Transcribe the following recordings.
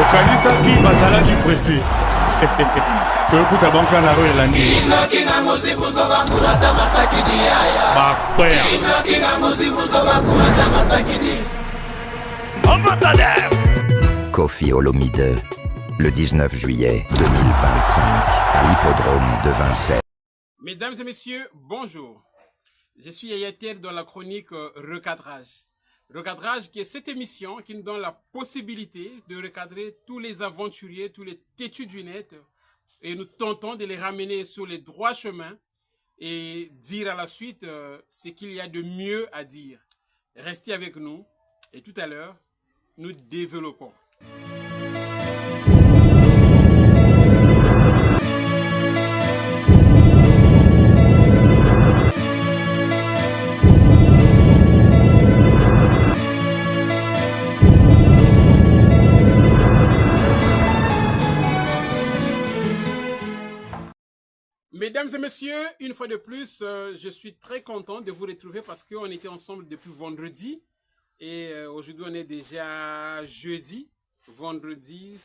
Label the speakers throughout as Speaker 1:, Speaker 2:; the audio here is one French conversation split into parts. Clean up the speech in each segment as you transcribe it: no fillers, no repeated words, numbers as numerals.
Speaker 1: okanisaki bazalaki presse toyokuta banka na ro elandi
Speaker 2: Ambassadeur Koffi Olomide, le 19 juillet 2025, à l'hippodrome de Vincennes.
Speaker 3: Mesdames et messieurs, bonjour. Je suis Yaya Tel dans la chronique Recadrage. Recadrage qui est cette émission qui nous donne la possibilité de recadrer tous les aventuriers, tous les têtus du net et nous tentons de les ramener sur les droits chemins et dire à la suite ce qu'il y a de mieux à dire. Restez avec nous et tout à l'heure, nous développons. Mesdames et messieurs, une fois de plus, je suis très content de vous retrouver parce qu'on était ensemble depuis vendredi et aujourd'hui on est déjà jeudi, vendredi,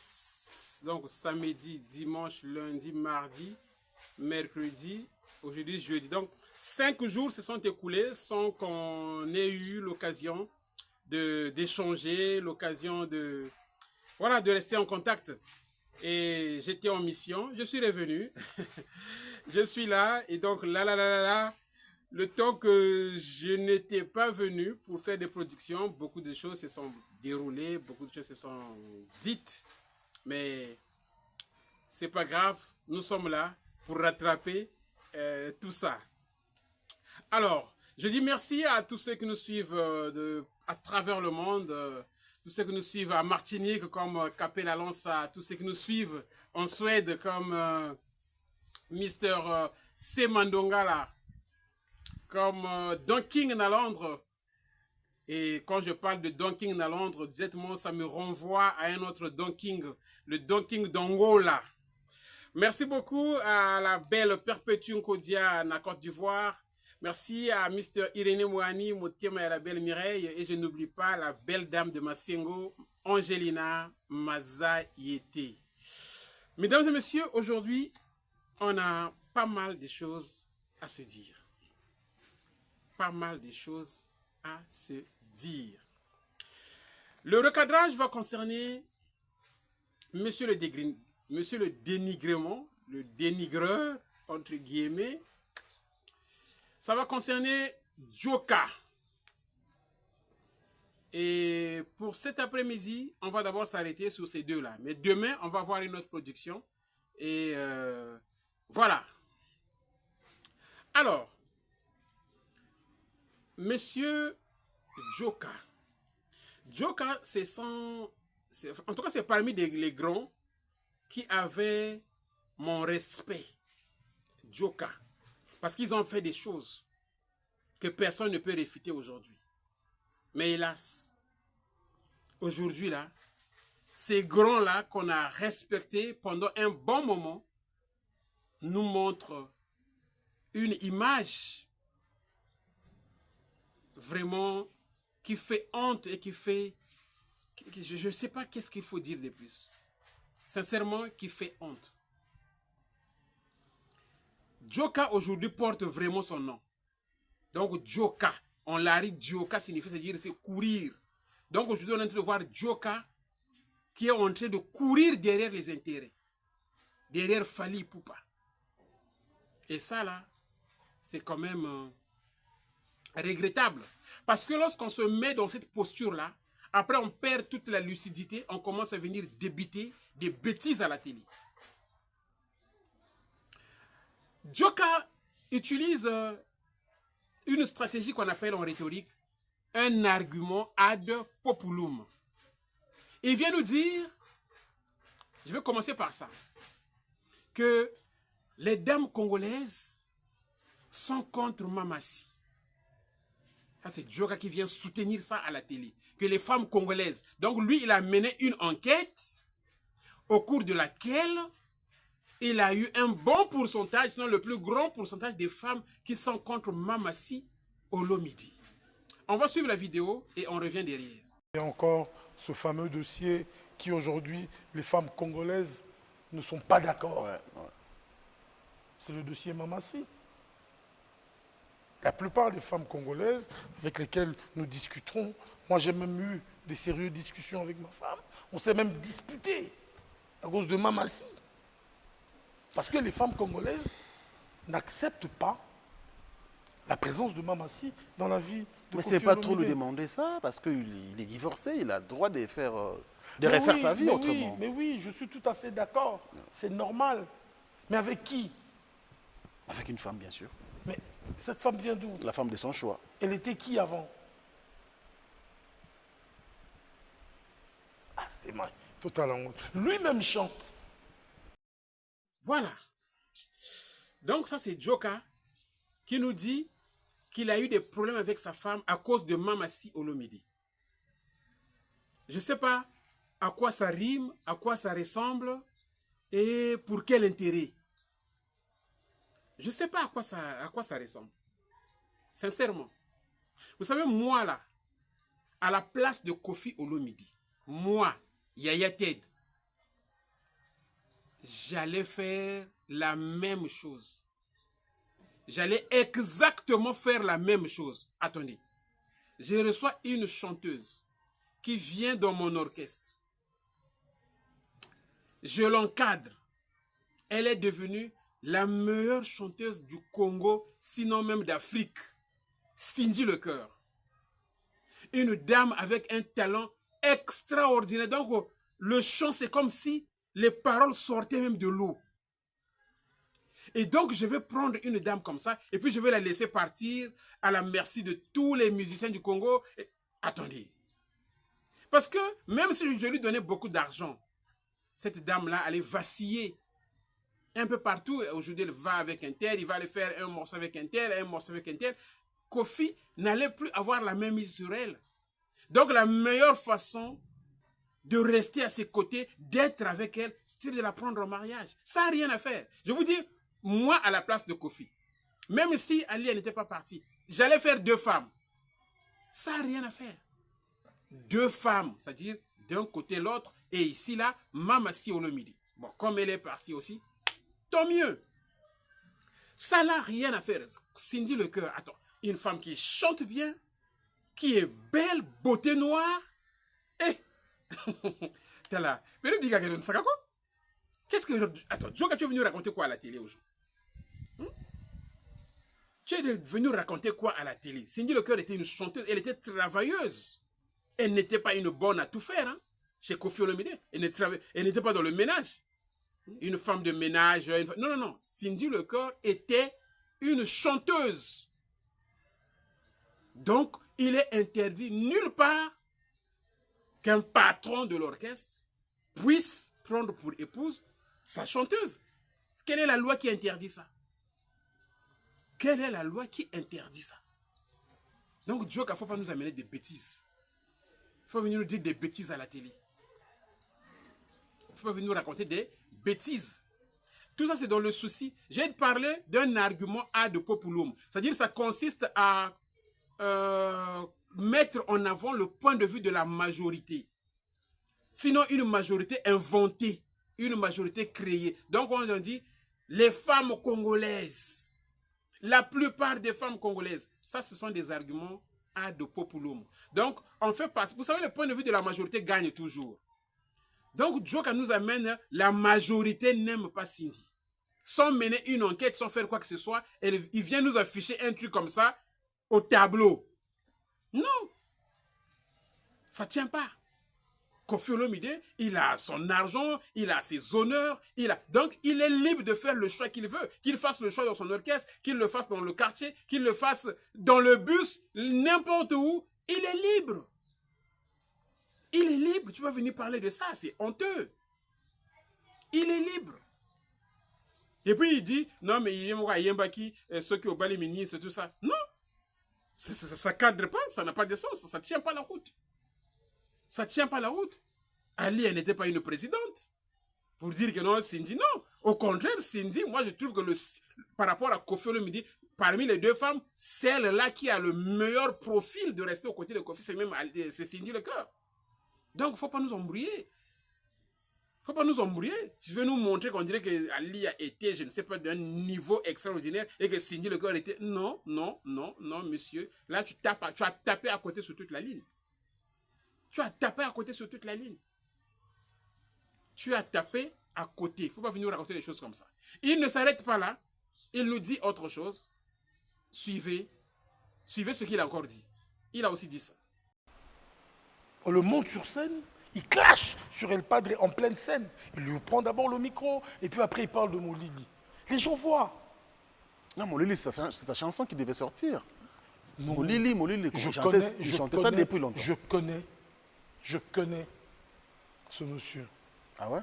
Speaker 3: donc samedi, dimanche, lundi, mardi, mercredi, aujourd'hui jeudi. Donc 5 jours se sont écoulés sans qu'on ait eu l'occasion d'échanger, l'occasion de rester en contact. Et j'étais en mission, je suis revenu, je suis là et donc là, le temps que je n'étais pas venu pour faire des productions, beaucoup de choses se sont déroulées, beaucoup de choses se sont dites, mais c'est pas grave, nous sommes là pour rattraper tout ça. Alors, je dis merci à tous ceux qui nous suivent à travers le monde, tous ceux qui nous suivent à Martinique comme Capel Alonsa, tous ceux qui nous suivent en Suède comme Mister C. Mandongala, comme Don King à Londres. Et quand je parle de Don King à Londres, directement ça me renvoie à un autre Don King, le Don King d'Angola. Merci beaucoup à la belle Perpétue Nkodia en Côte d'Ivoire. Merci à Mr. Irénée Mouani, Motema et la belle Mireille. Et je n'oublie pas la belle dame de Massengo, Angelina Mazayete. Mesdames et messieurs, aujourd'hui, on a pas mal de choses à se dire. Pas mal de choses à se dire. Le recadrage va concerner Monsieur le dénigrement, le dénigreur, entre guillemets. Ça va concerner Djoka. Et pour cet après-midi, on va d'abord s'arrêter sur ces deux-là. Mais demain, on va voir une autre production. Et voilà. Alors, Monsieur Djoka. Djoka, en tout cas, c'est parmi les grands qui avaient mon respect. Djoka. Parce qu'ils ont fait des choses que personne ne peut réfuter aujourd'hui. Mais hélas, aujourd'hui là, ces grands-là qu'on a respectés pendant un bon moment nous montrent une image vraiment qui fait honte et qui fait... Je ne sais pas qu'est-ce qu'il faut dire de plus. Sincèrement, qui fait honte. Djoka aujourd'hui porte vraiment son nom. Donc Djoka, on l'a dit, Djoka signifie, c'est-à-dire c'est courir. Donc aujourd'hui on est en train de voir Djoka qui est en train de courir derrière les intérêts. Derrière Fally Ipupa. Et ça là, c'est quand même regrettable. Parce que lorsqu'on se met dans cette posture-là, après on perd toute la lucidité, on commence à venir débiter des bêtises à la télé. Djoka utilise une stratégie qu'on appelle en rhétorique un argument ad populum. Il vient nous dire, je vais commencer par ça, que les dames congolaises sont contre Mamassi. Ça, c'est Djoka qui vient soutenir ça à la télé. Que les femmes congolaises. Donc, lui, il a mené une enquête au cours de laquelle il a eu un bon pourcentage, sinon le plus grand pourcentage des femmes qui sont contre Mamassi Olomide. On va suivre la vidéo et on revient derrière.
Speaker 4: Et encore ce fameux dossier qui aujourd'hui, les femmes congolaises ne sont pas d'accord. C'est le dossier Mamassi. La plupart des femmes congolaises avec lesquelles nous discuterons, moi j'ai même eu des sérieuses discussions avec ma femme, on s'est même disputé à cause de Mamassi. Parce que les femmes congolaises n'acceptent pas la présence de Mamassi dans la vie de
Speaker 5: Mais
Speaker 4: Kofi
Speaker 5: c'est pas trop
Speaker 4: Olomide.
Speaker 5: lui demander ça, parce qu'il est divorcé, il a le droit de faire, de refaire sa vie autrement.
Speaker 4: Mais oui, je suis tout à fait d'accord. C'est normal. Mais avec qui?
Speaker 5: Avec une femme, bien sûr.
Speaker 4: Mais cette femme vient d'où?
Speaker 5: La femme de son choix.
Speaker 4: Elle était qui avant? Ah, c'est mal. Totalement. Lui-même chante.
Speaker 3: Voilà. Donc ça, c'est Joka qui nous dit qu'il a eu des problèmes avec sa femme à cause de Mamassi Olomide. Je ne sais pas à quoi ça rime, à quoi ça ressemble et pour quel intérêt. Je ne sais pas à quoi ça ressemble. Sincèrement. Vous savez, moi là, à la place de Kofi Olomide, moi, Yaya Ted, j'allais faire la même chose. J'allais exactement faire la même chose. Attendez. Je reçois une chanteuse qui vient dans mon orchestre. Je l'encadre. Elle est devenue la meilleure chanteuse du Congo, sinon même d'Afrique. Cindy Lecoeur. Une dame avec un talent extraordinaire. Donc, le chant, c'est comme si les paroles sortaient même de l'eau. Et donc, je vais prendre une dame comme ça et puis je vais la laisser partir à la merci de tous les musiciens du Congo. Et, attendez. Parce que même si je lui donnais beaucoup d'argent, cette dame-là allait vaciller un peu partout. Aujourd'hui, elle va avec un tel, il va aller faire un morceau avec un tel, un morceau avec un tel. Kofi n'allait plus avoir la même mise sur elle. Donc, la meilleure façon de rester à ses côtés, d'être avec elle, c'est de la prendre en mariage. Ça n'a rien à faire. Je vous dis, moi, à la place de Kofi, même si Ali n'était pas parti, j'allais faire 2 femmes. Ça n'a rien à faire. 2 femmes, c'est-à-dire d'un côté l'autre, et ici, là, Mamassi Olomide. Bon, comme elle est partie aussi, tant mieux. Ça n'a rien à faire. Cindy Lecoeur, attends, une femme qui chante bien, qui est belle, beauté noire, et... T'es là. Mais le diga que ça quoi? Qu'est-ce que... Attends, Joka, tu es venu raconter quoi à la télé aujourd'hui? Tu es venu raconter quoi à la télé? Cindy Lecoeur était une chanteuse, elle était travailleuse. Elle n'était pas une bonne à tout faire, hein, chez Kofi Olomide. Elle n'était pas dans le ménage. Une femme de ménage. Non, non, non. Cindy Lecoeur était une chanteuse. Donc, il est interdit nulle part qu'un patron de l'orchestre puisse prendre pour épouse sa chanteuse. Quelle est la loi qui interdit ça? Quelle est la loi qui interdit ça? Donc, Joka, il ne faut pas nous amener des bêtises. Il faut venir nous dire des bêtises à la télé. Il ne faut pas venir nous raconter des bêtises. Tout ça, c'est dans le souci. J'ai parlé d'un argument ad populum. C'est-à-dire ça consiste à mettre en avant le point de vue de la majorité. Sinon, une majorité inventée, une majorité créée. Donc, on dit, les femmes congolaises, la plupart des femmes congolaises, ça, ce sont des arguments ad populum. Donc, on fait passer. Vous savez, le point de vue de la majorité gagne toujours. Donc, Joka nous amène, la majorité n'aime pas Cindy. Sans mener une enquête, sans faire quoi que ce soit, il vient nous afficher un truc comme ça au tableau. Non. Ça ne tient pas. Kofi Olomide, il a son argent, il a ses honneurs, donc il est libre de faire le choix qu'il veut. Qu'il fasse le choix dans son orchestre, qu'il le fasse dans le quartier, qu'il le fasse dans le bus, n'importe où. Il est libre. Il est libre. Tu vas venir parler de ça, c'est honteux. Il est libre. Et puis il dit, non mais il y a ceux qui ont balé ministre, tout ça. Non. Ça ne cadre pas, ça n'a pas de sens, ça ne tient pas la route. Ça ne tient pas la route. Ali, elle n'était pas une présidente. Pour dire que non, Cindy, non. Au contraire, Cindy, moi je trouve que par rapport à Kofi Olomide, parmi les 2 femmes, celle-là qui a le meilleur profil de rester aux côtés de Kofi, c'est Cindy Lecoeur. Donc, il ne faut pas nous embrouiller. Faut pas nous embrouiller. Tu veux nous montrer qu'on dirait que Ali a été, je ne sais pas, d'un niveau extraordinaire et que Cindy le corps était... Non, non, non, non, monsieur. Là, tu as tapé à côté sur toute la ligne. Tu as tapé à côté sur toute la ligne. Tu as tapé à côté. Il ne faut pas venir nous raconter des choses comme ça. Il ne s'arrête pas là. Il nous dit autre chose. Suivez ce qu'il a encore dit. Il a aussi dit ça.
Speaker 4: On le monte sur scène, il clash sur El Padre en pleine scène. Il lui prend d'abord le micro et puis après il parle de Molili. Les gens voient.
Speaker 5: Non, Molili, c'est ta chanson qui devait sortir.
Speaker 4: Non.
Speaker 5: Molili,
Speaker 4: Je
Speaker 5: chantais ça depuis longtemps.
Speaker 4: Je connais ce monsieur.
Speaker 5: Ah ouais?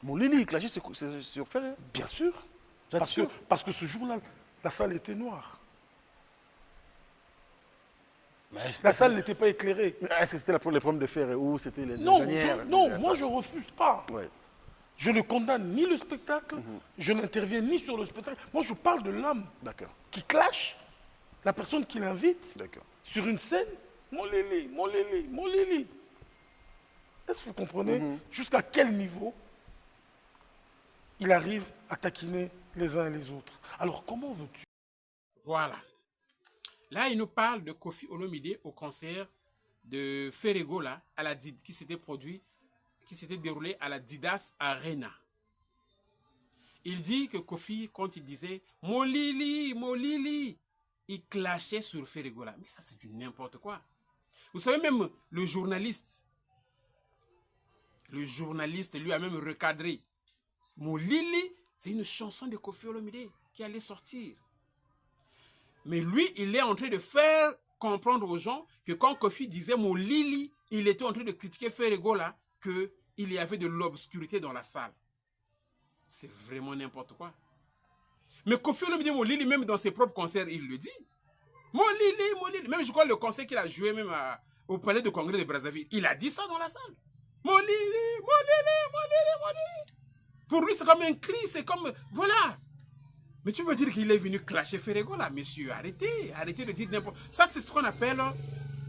Speaker 5: Molili, il clashait sur Ferré.
Speaker 4: Bien sûr.
Speaker 5: Vous êtes sûr?
Speaker 4: Parce que ce jour-là, la salle était noire.
Speaker 5: Mais
Speaker 4: La salle n'était pas éclairée.
Speaker 5: est-ce que c'était les problèmes de Ferré ou c'était les
Speaker 4: Non,
Speaker 5: ingénieurs?
Speaker 4: moi je ne refuse pas.
Speaker 5: Ouais.
Speaker 4: Je ne condamne ni le spectacle, je n'interviens ni sur le spectacle. Moi je parle de l'âme
Speaker 5: D'accord,
Speaker 4: qui clash la personne qui l'invite
Speaker 5: d'accord.
Speaker 4: sur une scène. Molili, Molili, Molili. Est-ce que vous comprenez jusqu'à quel niveau il arrive à taquiner les uns et les autres? Alors comment veux-tu?
Speaker 3: Voilà. Là, il nous parle de Koffi Olomide au concert de Ferrego là, qui s'était déroulé à la Didas Arena. Il dit que Koffi, quand il disait « Molili, Molili », il clashait sur Ferrego là. Mais ça, c'est du n'importe quoi. Vous savez, même le journaliste lui a même recadré. Molili, c'est une chanson de Koffi Olomide qui allait sortir. Mais lui, il est en train de faire comprendre aux gens que quand Koffi disait Molili, il était en train de critiquer Ferrego là, qu'il y avait de l'obscurité dans la salle. C'est vraiment n'importe quoi. Mais Koffi Olomide Molili, même dans ses propres concerts, il le dit. Molili, Molili. Même je crois le concert qu'il a joué même au palais de congrès de Brazzaville, il a dit ça dans la salle. Molili, Molili, Molili, Molili. Pour lui, c'est comme un cri, c'est comme... Voilà. Mais tu veux dire qu'il est venu clasher Ferrego là, monsieur? Arrêtez de dire n'importe... Ça, c'est ce qu'on appelle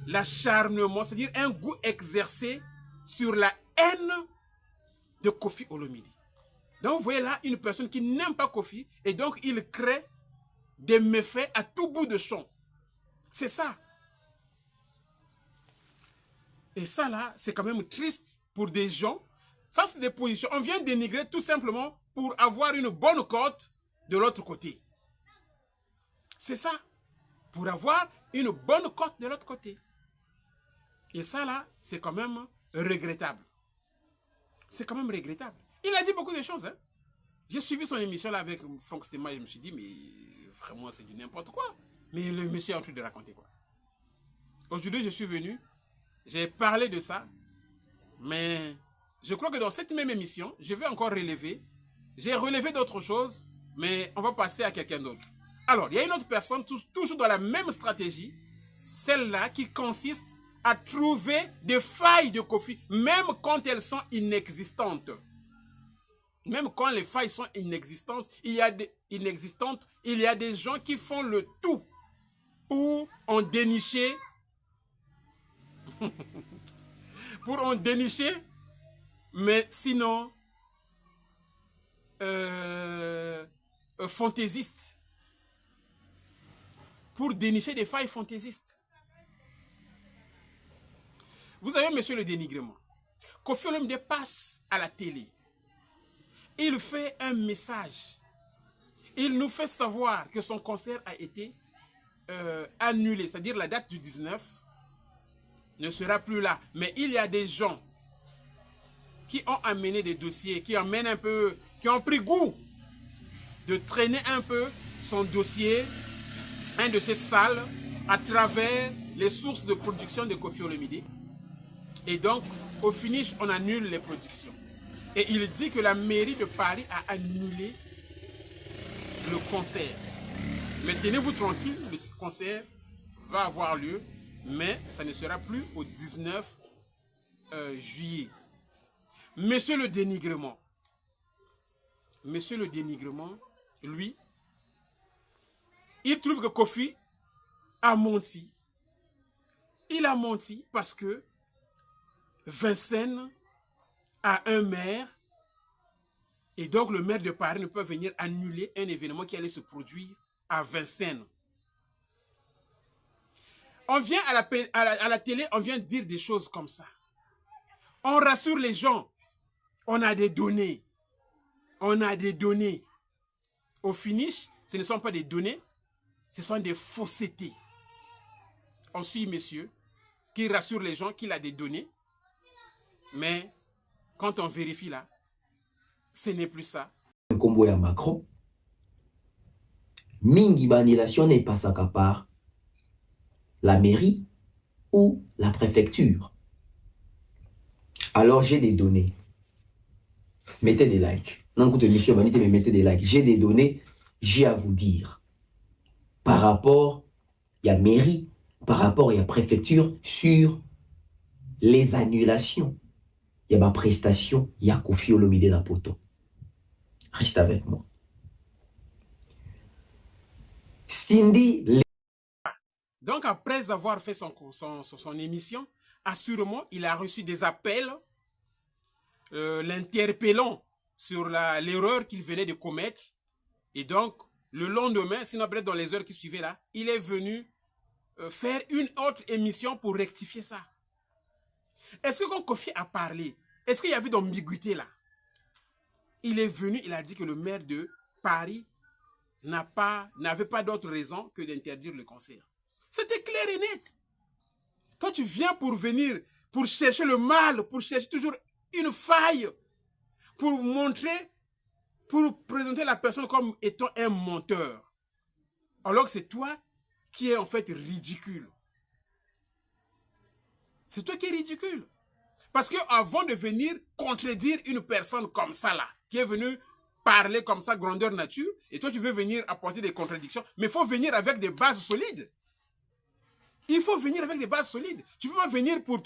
Speaker 3: l'acharnement, c'est-à-dire un goût exercé sur la haine de Koffi Olomide. Donc, vous voyez là, une personne qui n'aime pas Koffi, et donc il crée des méfaits à tout bout de champ. C'est ça. Et ça là, c'est quand même triste pour des gens. Ça, c'est des positions. On vient dénigrer tout simplement pour avoir une bonne cote de l'autre côté. C'est ça. Pour avoir une bonne cote de l'autre côté. Et ça là, c'est quand même regrettable. C'est quand même regrettable. Il a dit beaucoup de choses. Hein. J'ai suivi son émission là avec Franck Stéma et je me suis dit, mais vraiment c'est du n'importe quoi. Mais le monsieur est en train de raconter quoi. Aujourd'hui, je suis venu, j'ai parlé de ça, mais je crois que dans cette même émission, je vais encore relever. J'ai relevé d'autres choses, mais on va passer à quelqu'un d'autre. Alors, il y a une autre personne, toujours dans la même stratégie, celle-là qui consiste à trouver des failles de Koffi, même quand elles sont inexistantes. Même quand les failles sont inexistantes, il y a des gens qui font le tout pour en dénicher. Pour en dénicher, mais sinon, fantaisiste. Pour dénicher des failles fantaisistes. Vous avez, monsieur, le dénigrement. Koffi Olomide passe à la télé. Il fait un message. Il nous fait savoir que son concert a été annulé. C'est-à-dire la date du 19 ne sera plus là. Mais il y a des gens qui ont amené des dossiers, qui emmènent un peu, qui ont pris goût de traîner un peu son dossier, un de ces salles, à travers les sources de production de Koffi Olomide. Et donc, au finish, on annule les productions. Et il dit que la mairie de Paris a annulé le concert. Mais tenez-vous tranquille, le concert va avoir lieu, mais ça ne sera plus au 19 juillet. Monsieur le dénigrement, lui, il trouve que Koffi a menti. Il a menti parce que Vincennes à un maire. Et donc, le maire de Paris ne peut venir annuler un événement qui allait se produire à Vincennes. On vient à la télé, on vient dire des choses comme ça. On rassure les gens. On a des données. On a des données. Au finish, ce ne sont pas des données, ce sont des faussetés. On suit monsieur qui rassure les gens qu'il a des données, mais quand on vérifie là, ce n'est plus ça.
Speaker 6: Combo ya Macron, mingi banilation n'est pas ça qu'à part la mairie ou la préfecture. Alors j'ai des données. Mettez des likes. Non, écoutez, monsieur Vanité, mais mettez des likes. J'ai des données, j'ai à vous dire. Par rapport, il y a mairie, par rapport, il y a préfecture sur les annulations. Il y a ma prestation, il y a Kofi Olomide na poto. Reste avec moi. Cindy.
Speaker 3: Donc, après avoir fait son émission, assurément, il a reçu des appels l'interpellant sur l'erreur qu'il venait de commettre. Et donc, le lendemain, sinon peut-être dans les heures qui suivaient là, il est venu faire une autre émission pour rectifier ça. Est-ce que quand Kofi a parlé, est-ce qu'il y avait d'ambiguïté là? Il est venu, il a dit que le maire de Paris n'avait pas d'autre raison que d'interdire le concert. C'était clair et net. Quand tu viens pour chercher le mal, pour chercher toujours une faille, pour présenter la personne comme étant un menteur, alors que c'est toi qui es en fait ridicule. C'est toi qui es ridicule. Parce que avant de venir contredire une personne comme ça là, qui est venue parler comme ça, grandeur nature, et toi tu veux venir apporter des contradictions, mais il faut venir avec des bases solides. Il faut venir avec des bases solides. Tu ne peux pas venir pour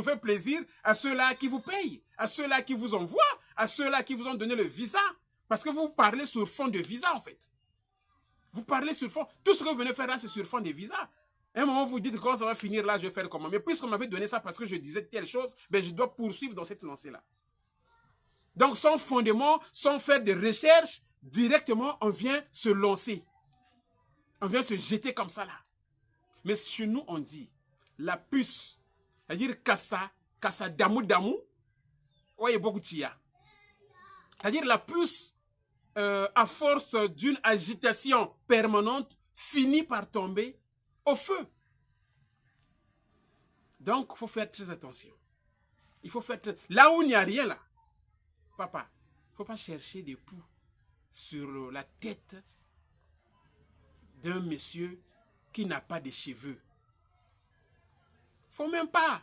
Speaker 3: faire plaisir à ceux-là qui vous payent, à ceux-là qui vous envoient, à ceux-là qui vous ont donné le visa. Parce que vous parlez sur fond de visa, en fait. Vous parlez sur fond. Tout ce que vous venez faire là, c'est sur fond de visa. À un moment, vous dites, quand ça va finir là, je vais faire comment? Mais puisqu'on m'avait donné ça parce que je disais telle chose, ben, je dois poursuivre dans cette lancée-là. Donc, sans fondement, sans faire de recherche, directement, on vient se lancer. On vient se jeter comme ça là. Mais chez nous, on dit la puce, c'est-à-dire kassa damu, ouais, beaucoup tia. C'est-à-dire la puce, à force d'une agitation permanente, finit par tomber au feu. Donc, il faut faire très attention. Il faut faire très... Là où il n'y a rien là, papa, il ne faut pas chercher des poux sur la tête d'un monsieur qui n'a pas de cheveux. Faut même pas.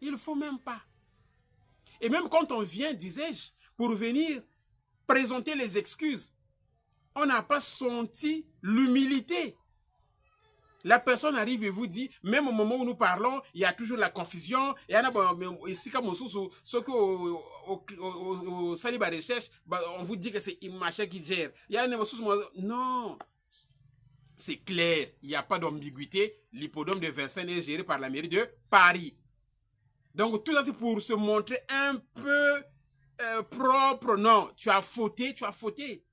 Speaker 3: Il ne faut même pas. Et même quand on vient, disais-je, pour venir présenter les excuses, on n'a pas senti l'humilité. La personne arrive et vous dit, même au moment où nous parlons, il y a toujours la confusion. Et ici, comme ce au Saliba Recherche, on vous dit que c'est Imacha qui gère. Il y a non. C'est clair, il n'y a pas d'ambiguïté. L'hippodrome de Vincennes est géré par la mairie de Paris. Donc tout ça c'est pour se montrer un peu propre. Non, tu as fauté, tu as fauté.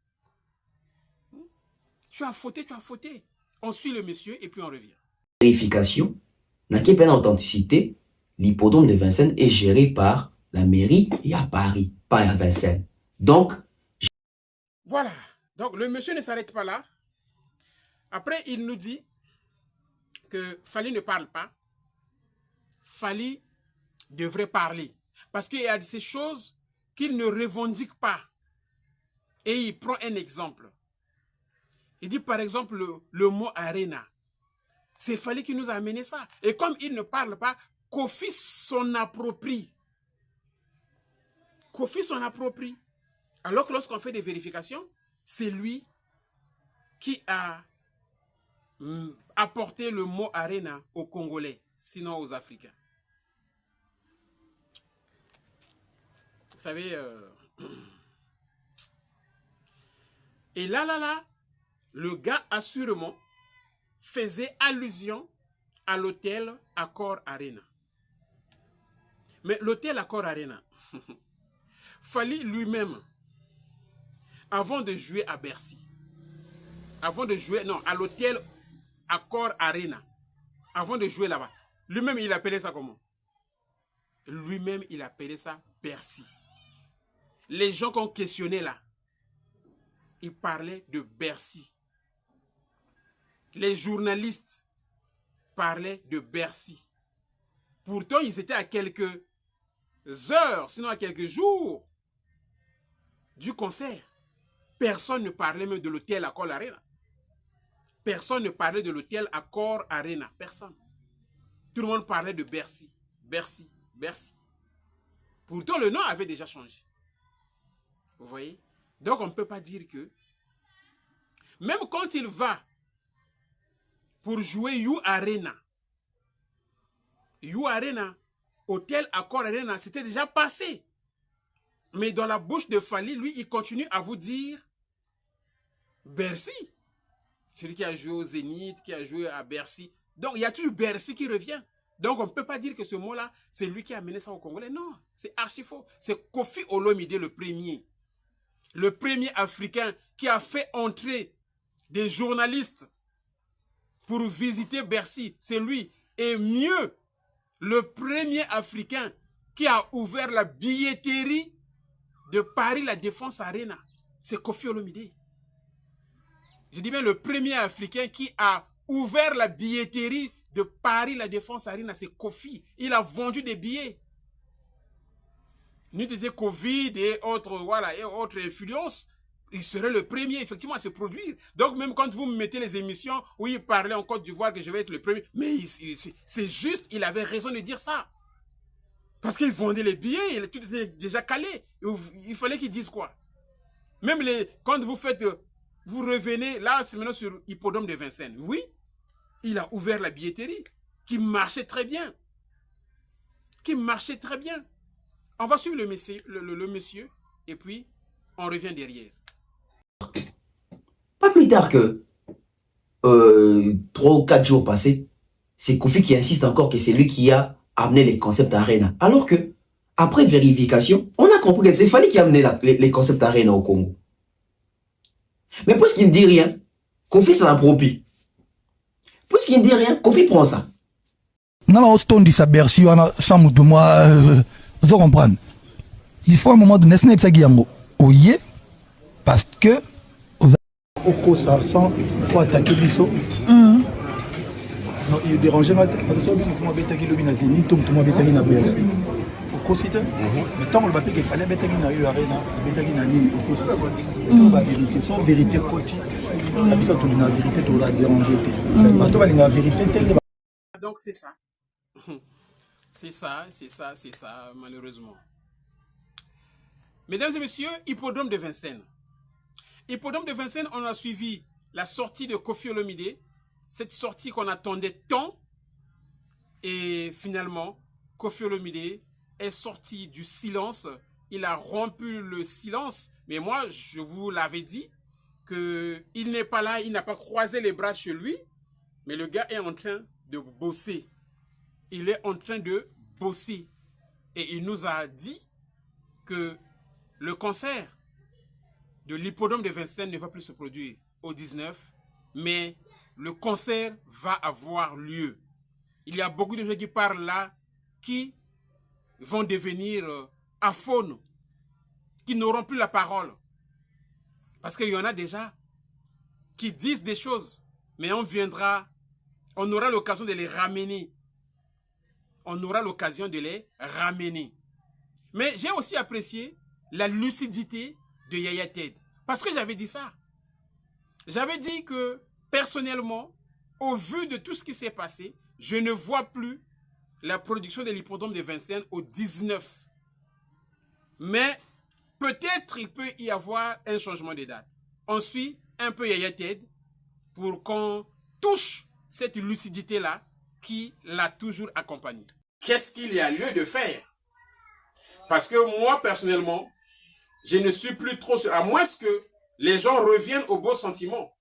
Speaker 3: Tu as fauté, tu as fauté. On suit le monsieur et puis on revient.
Speaker 6: Vérification, n'a qu'à peine authenticité, l'hippodrome de Vincennes est géré par la mairie et à Paris, pas à Vincennes. Donc,
Speaker 3: voilà. Donc le monsieur ne s'arrête pas là. Après, il nous dit que Fally ne parle pas. Fally devrait parler. Parce qu'il y a ces choses qu'il ne revendique pas. Et il prend un exemple. Il dit par exemple le mot arena. C'est Fally qui nous a amené ça. Et comme il ne parle pas, Kofi s'en approprie. Kofi s'en approprie. Alors que lorsqu'on fait des vérifications, c'est lui qui a apporter le mot arena aux Congolais, sinon aux Africains. Vous savez, et là, le gars assurément faisait allusion à l'hôtel Accor Arena. Mais l'hôtel Accor Arena, Fally lui-même, avant de jouer à Bercy, avant de jouer, non, à l'hôtel Accor Arena, avant de jouer là-bas, lui-même, il appelait ça comment? Lui-même, il appelait ça Bercy. Les gens qu'on questionnait là, ils parlaient de Bercy. Les journalistes parlaient de Bercy. Pourtant, ils étaient à quelques heures, sinon à quelques jours du concert. Personne ne parlait même de l'hôtel Accor Arena. Personne ne parlait de l'hôtel Accor Arena. Personne. Tout le monde parlait de Bercy. Bercy. Bercy. Pourtant, le nom avait déjà changé. Vous voyez? Donc, on ne peut pas dire que, même quand il va pour jouer You Arena, Hôtel Accor Arena, c'était déjà passé. Mais dans la bouche de Fally, lui, il continue à vous dire Bercy. Celui qui a joué au Zénith, qui a joué à Bercy. Donc, il y a toujours Bercy qui revient. Donc, on ne peut pas dire que ce mot-là, c'est lui qui a amené ça au Congolais. Non, c'est archi faux. C'est Koffi Olomide le premier. Le premier Africain qui a fait entrer des journalistes pour visiter Bercy. C'est lui. Et mieux, le premier Africain qui a ouvert la billetterie de Paris La Défense Arena. C'est Koffi Olomide. Je dis bien le premier Africain qui a ouvert la billetterie de Paris La Défense Arena, c'est Koffi. Il a vendu des billets. N'eût été Covid et autres, voilà, et autres influences, il serait le premier effectivement à se produire. Donc même quand vous me mettez les émissions où il parlait en Côte d'Ivoire que je vais être le premier, mais c'est juste, il avait raison de dire ça. Parce qu'il vendait les billets, tout était déjà calé. Il fallait qu'il dise quoi? Même quand vous faites, vous revenez, là c'est maintenant sur Hippodrome de Vincennes. Oui, il a ouvert la billetterie qui marchait très bien. Qui marchait très bien. On va suivre le monsieur et puis on revient derrière.
Speaker 6: Pas plus tard que 3 ou 4 jours passés, c'est Koffi qui insiste encore que c'est lui qui a amené les concepts Arena. Alors que, après vérification, on a compris que c'est Fally qui a amené les concepts Arena au Congo. Mais puisqu'il ne dit rien, Koffi s'en approprie. Puisqu'il ne dit rien, Koffi prend ça.
Speaker 7: Non, autant dit ça Bercy, sans de moi, vous comprendre. Il faut un moment donné, ce n'est pas Guillermo. Oui, parce que.
Speaker 8: Oko Sarsan pour attaquer Bisso. Non, il dérangeait ma tête. Parce que moi, Betaki Lobina Zénith, tout le monde Betaki na Bercy. Oko Cité. Mais tant le papier qu'il fallait Betaki na Eu Arena, Betaki na Nini, Oko Cité. Tout la vérité, sans vérité côté. La Bisso, tout la vérité, tout la dérangé. La vérité,
Speaker 3: donc c'est ça. C'est ça, malheureusement. Mesdames et messieurs, Hippodrome de Vincennes. Hippodrome de Vincennes, on a suivi la sortie de Koffi Olomide, cette sortie qu'on attendait tant, et finalement, Koffi Olomide est sorti du silence, il a rompu le silence, mais moi, je vous l'avais dit, qu'il n'est pas là, il n'a pas croisé les bras chez lui, mais le gars est en train de bosser. Il est en train de bosser. Et il nous a dit que le concert de l'hippodrome de Vincennes ne va plus se produire au 19, mais le concert va avoir lieu. Il y a beaucoup de gens qui parlent là, qui vont devenir aphones, qui n'auront plus la parole. Parce qu'il y en a déjà qui disent des choses, mais on aura l'occasion de les ramener. On aura l'occasion de les ramener. Mais j'ai aussi apprécié la lucidité de Yaya Ted. Parce que j'avais dit ça. J'avais dit que, personnellement, au vu de tout ce qui s'est passé, je ne vois plus la production de l'hippodrome de Vincennes au 19. Mais peut-être il peut y avoir un changement de date. On suit un peu Yaya Ted pour qu'on touche cette lucidité-là qui l'a toujours accompagné. Qu'est-ce qu'il y a lieu de faire? Parce que moi, personnellement, je ne suis plus trop sûr. À moins que les gens reviennent au beau sentiment.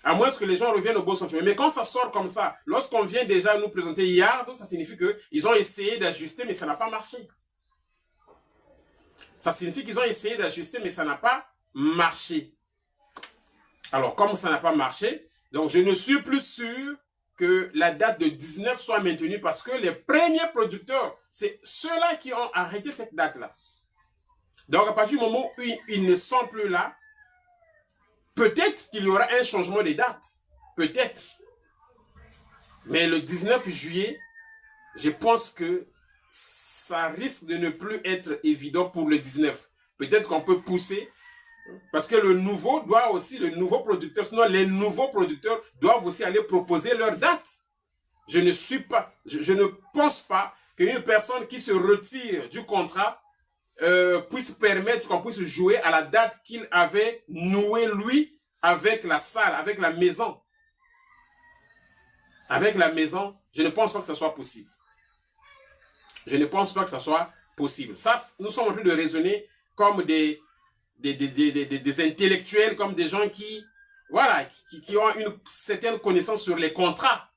Speaker 3: À moins que les gens reviennent au bon sentiment. Mais quand ça sort comme ça, lorsqu'on vient déjà nous présenter Yard, ça signifie qu'ils ont essayé d'ajuster, mais ça n'a pas marché. Ça signifie qu'ils ont essayé d'ajuster, mais ça n'a pas marché. Alors, comme ça n'a pas marché, donc je ne suis plus sûr que la date de 19 soit maintenue parce que les premiers producteurs, c'est ceux-là qui ont arrêté cette date-là. Donc, à partir du moment où ils ne sont plus là, peut-être qu'il y aura un changement de date. Peut-être. Mais le 19 juillet, je pense que ça risque de ne plus être évident pour le 19. Peut-être qu'on peut pousser, parce que le nouveau producteur, sinon les nouveaux producteurs doivent aussi aller proposer leur date. Je ne pense pas qu'une personne qui se retire du contrat puisse permettre qu'on puisse jouer à la date qu'il avait nouée, lui, avec la salle, avec la maison. Avec la maison, je ne pense pas que ce soit possible. Je ne pense pas que ce soit possible. Ça, nous sommes en train de raisonner comme des intellectuels, comme des gens qui ont une certaine connaissance sur les contrats.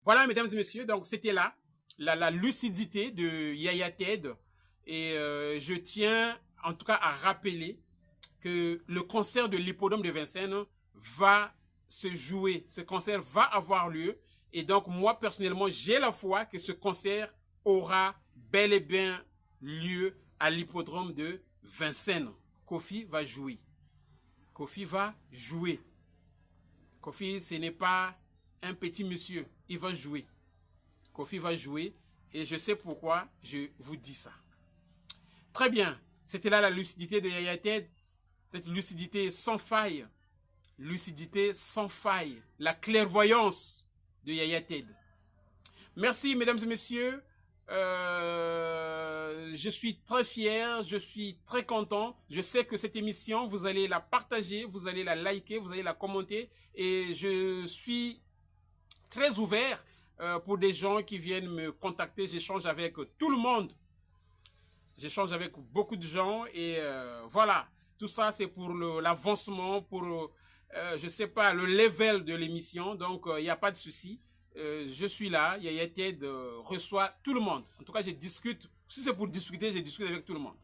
Speaker 3: Voilà, mesdames et messieurs, donc c'était là la lucidité de Yaya Ted. Et je tiens en tout cas à rappeler que le concert de l'hippodrome de Vincennes va se jouer. Ce concert va avoir lieu. Et donc, moi, personnellement, j'ai la foi que ce concert aura bel et bien lieu à l'hippodrome de Vincennes. Kofi va jouer. Kofi va jouer. Kofi, ce n'est pas un petit monsieur. Il va jouer. Kofi va jouer. Et je sais pourquoi je vous dis ça. Très bien. C'était là la lucidité de Yaya Ted. Cette lucidité sans faille. Lucidité sans faille. La clairvoyance de Yaya Ted. Merci, mesdames et messieurs. Je suis très fier, je suis très content. Je sais que cette émission, vous allez la partager, vous allez la liker, vous allez la commenter. Et je suis très ouvert pour des gens qui viennent me contacter. J'échange avec tout le monde. J'échange avec beaucoup de gens. Et voilà, tout ça, c'est pour l'avancement, pour, je sais pas, le level de l'émission. Donc, il n'y a pas de souci. Je suis là, Yaya Ted reçoit tout le monde. En tout cas, je discute. Si c'est pour discuter, je discute avec tout le monde.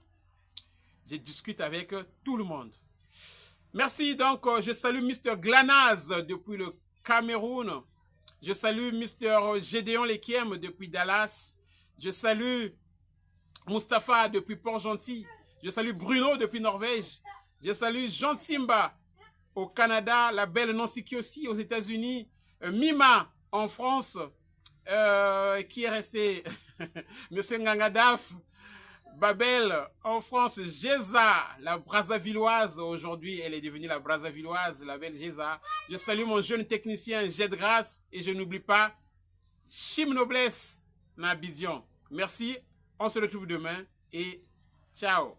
Speaker 3: Je discute avec tout le monde. Merci. Donc, je salue Mr. Glanaz depuis le Cameroun. Je salue Mr. Gédéon Lekiem depuis Dallas. Je salue Mustapha depuis Port-Gentil. Je salue Bruno depuis Norvège. Je salue Jean Timba au Canada. La belle Nancy Kiossi aux États-Unis. Mima en France, qui est resté, Monsieur Ngangadaf, Babel en France, Géza, la Brazzavilloise, aujourd'hui elle est devenue la Brazzavilloise, la belle Géza. Je salue mon jeune technicien Jedras et je n'oublie pas Chim Noblesse Nabidjan. Merci, on se retrouve demain et ciao.